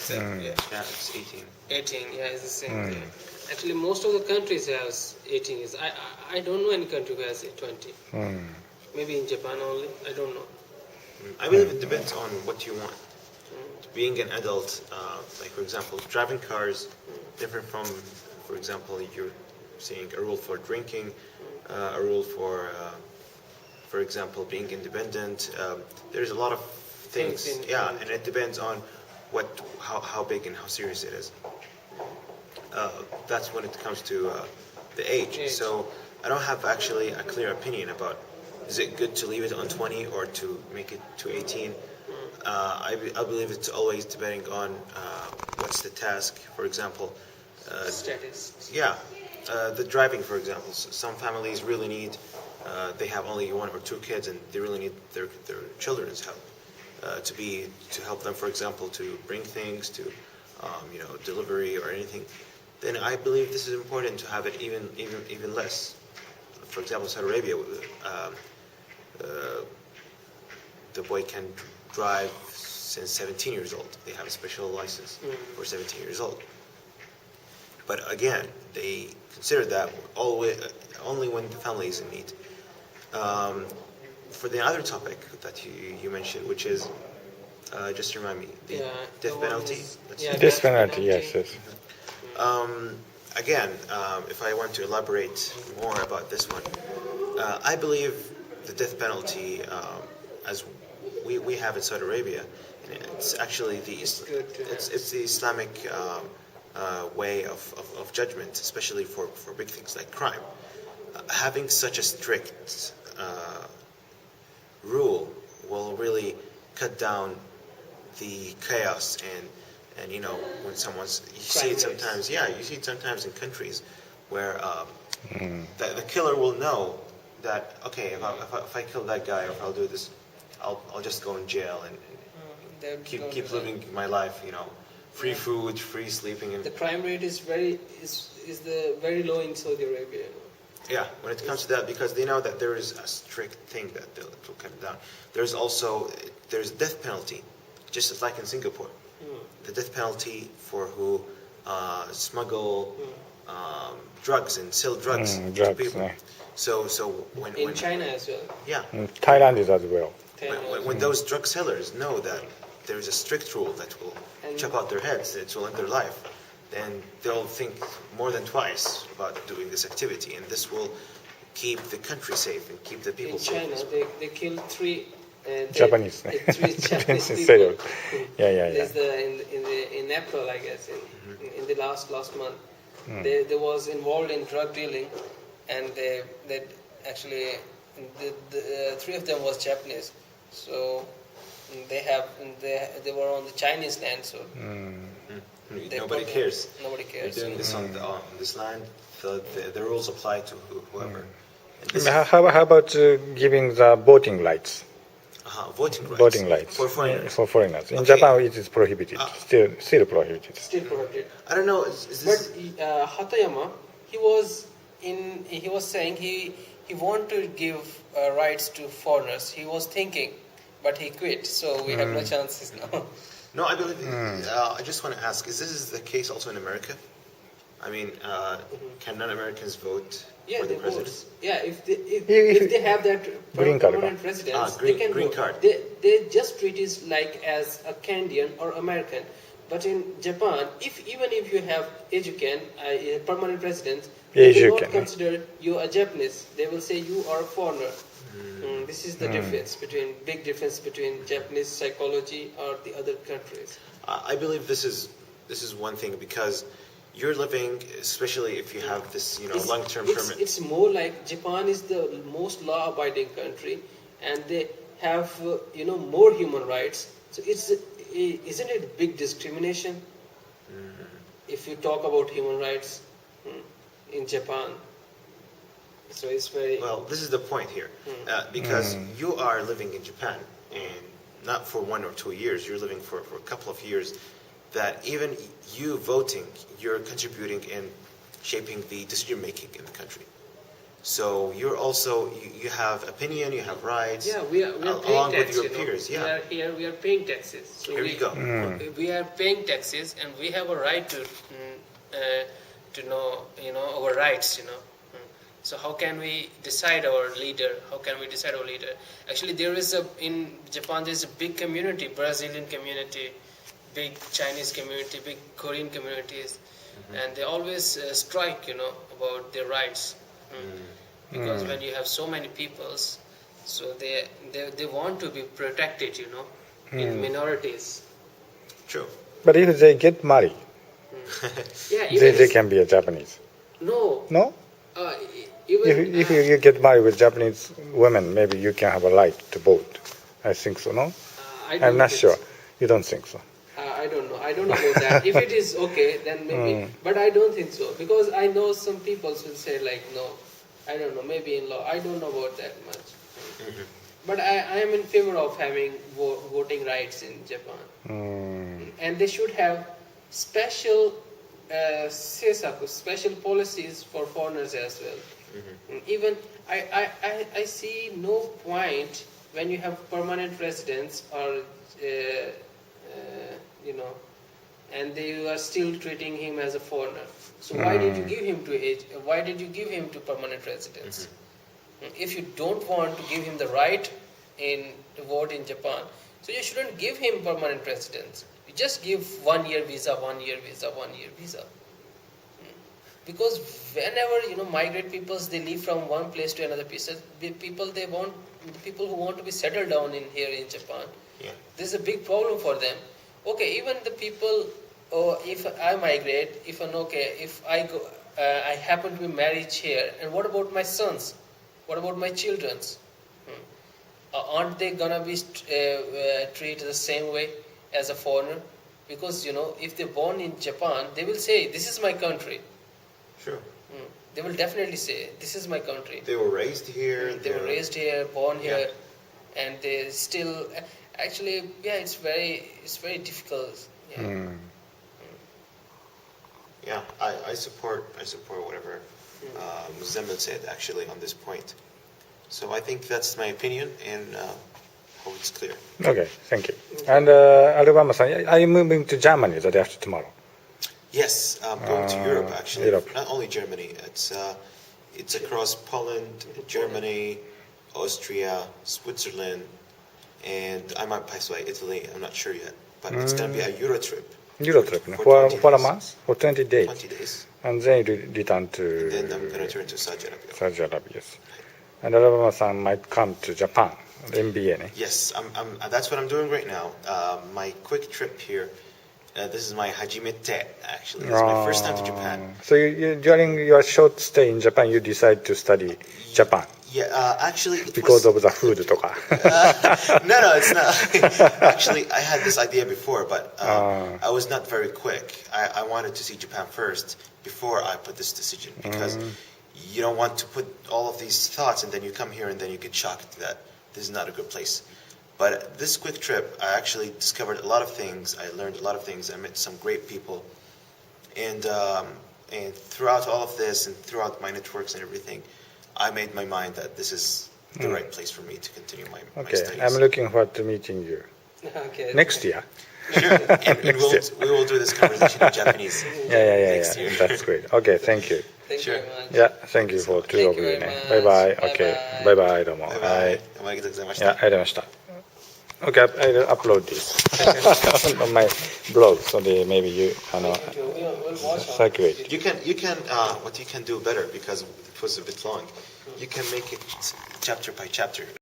Exactly. Yeah, it's 18. 18. Yeah, it's the same thing. Actually, most of the countries has 18 years. I don't know any country who has 20. Maybe in Japan only. I don't know. I believe it depends on what you want. Being an adult, like for example, driving cars, different from, for example, you're seeing a rule for drinking, a rule for example, being independent. There's a lot of things. Yeah, and it depends on how big and how serious it is. That's when it comes to the age. So I don't have actually a clear opinion about is it good to leave it on 20 or to make it to 18. I believe it's always depending on what's the task. For example, Status. yeah, the driving, for example. Some families really need, they have only 1 or 2 kids, and they really need their children's help to help them, for example, to bring things, to delivery or anything. Then I believe this is important to have it even less. For example, Saudi Arabia, the boy can drive since 17 years old. They have a special license for 17 years old. But again, they consider that only when the family is in need. For the other topic that you mentioned, which is, just remind me, the death penalty? Death penalty, yes. Again, if I want to elaborate more about this one, I believe the death penalty, as we have in Saudi Arabia, it's actually it's the Islamic way of judgment, especially for big things like crime. Having such a strict rule will really cut down the chaos and when someone's you see it sometimes in countries where the killer will know that okay, if I kill that guy or if I'll do this, I'll just go in jail and keep living my life, free food, free sleeping. And the crime rate is very low in Saudi Arabia. Yeah, when it comes to that, because they know that there is a strict thing that will cut it down. There's death penalty, just like in Singapore. The death penalty for who smuggle drugs and sell drugs to people. Yeah. So when in China as well. Yeah. Thailand is as well. When those drug sellers know that there is a strict rule that will chop out their heads, it will end their life, then they'll think more than twice about doing this activity, and this will keep the country safe and keep the people safe. In China, they killed 3 Japanese. 3 Japanese people. Yeah. There's in April, I guess, in the last month, they was involved in drug dealing, and they actually the 3 of them was Japanese, so they were on the Chinese land, so nobody cares. Nobody cares. They're doing this on this land. The rules apply to whoever. How about giving the voting rights? Voting rights for foreigners. For foreigners. In Okay. Japan, it is prohibited. Still prohibited. Still prohibited. I don't know. Is this... But Hatoyama, he was saying he wanted to give rights to foreigners. He was thinking, but he quit. So we have no chances now. No, I believe. I just want to ask: is this the case also in America? I mean, can non-Americans vote for the president? Yeah, if they have that green card, permanent residence, they can green vote. card. They just treat it like as a Canadian or American. But in Japan, even if you have a permanent residence, they will not consider you a Japanese. They will say you are a foreigner. This is the big difference between Japanese psychology or the other countries. I believe this is one thing, because you're living, especially if you have this, long-term permit. It's more like Japan is the most law-abiding country, and they have, more human rights. So isn't it a big discrimination if you talk about human rights in Japan? So it's very... Well, this is the point here, because you are living in Japan, and not for 1 or 2 years, you're living for a couple of years, that even you voting, you're contributing in shaping the decision-making in the country. So you're also, you have opinion, you have rights. Yeah, we are paying along tax, with your you know. peers. We Yeah. are here, we are paying taxes. So Here you go. We are paying taxes, and we have a right to know, our rights, So how can we decide our leader? How can we decide our leader? Actually, in Japan, there's a big community, Brazilian community, big Chinese community, big Korean communities, and they always strike, about their rights. Because when you have so many peoples, so they want to be protected, in minorities. True. But if they get married, Yeah, they can be a Japanese. No. No? Even If you get married with Japanese women, maybe you can have a right to vote. I think so, no? I'm not sure. You don't think so? I don't know. I don't know about that. If it is okay, then maybe. But I don't think so, because I know some people will say like, no, I don't know. Maybe in law, I don't know about that much. But I am in favor of having voting rights in Japan, and they should have special special policies for foreigners as well. Even I see no point when you have permanent residents or and you are still treating him as a foreigner. So why did you give him why did you give him to permanent residence? If you don't want to give him the right to vote in Japan, so you shouldn't give him permanent residence. You just give 1 year visa, 1 year visa, 1 year visa. Because whenever migrant peoples, they leave from one place to another place. The people who want to be settled down here in Japan. Yeah. This is a big problem for them. Okay, even the people. If I migrate, if I go, I happen to be married here, and what about my sons? What about my children's? Aren't they gonna be treated the same way as a foreigner? Because if they're born in Japan, they will say, "This is my country." Sure. They will definitely say, "This is my country." They were raised here. They were raised here, born here, and they still. Actually, yeah, it's very difficult. Yeah. Yeah, I support whatever Zeman said actually on this point. So I think that's my opinion, and hope it's clear. Okay, thank you. And Alabama-san, are you moving to Germany the day after tomorrow? Yes, I'm going to Europe actually. Europe. Not only Germany. It's across Poland, Germany, Austria, Switzerland, and I might pass by Italy. I'm not sure yet, but it's going to be a Euro trip. Euro trip, for a month? For 20 days? 20 days. And then you return to... And then I'm going to return to Saudi Arabia. Saudi Arabia, yes. And Alabama-san might come to Japan, the MBA, ne? Yes, that's what I'm doing right now. My quick trip here, this is my hajimete, actually. This is my first time to Japan. So during your short stay in Japan, you decide to study Japan? Yeah, actually... Because of the food, toka. No, it's not. Actually, I had this idea before, but I was not very quick. I wanted to see Japan first before I put this decision, because you don't want to put all of these thoughts and then you come here and then you get shocked that this is not a good place. But this quick trip, I actually discovered a lot of things. I learned a lot of things. I met some great people. And throughout all of this and throughout my networks and everything, I made my mind that this is the right place for me to continue my studies. I'm looking forward to meeting you. Okay. Next year. Sure, and we will do this conversation in Japanese. Yeah. Next year. That's great. Okay, thank you. Thank you very much. Yeah, thank you for two of you. very much. Bye bye. Okay, bye Bye-bye. bye. どうも。バイバイ。おめでとうございました。Yeah, ありがとうございました。Okay, I'll upload this on my blog, so that maybe you We'll watch circulate. You can what you can do better, because it was a bit long. You can make it chapter by chapter.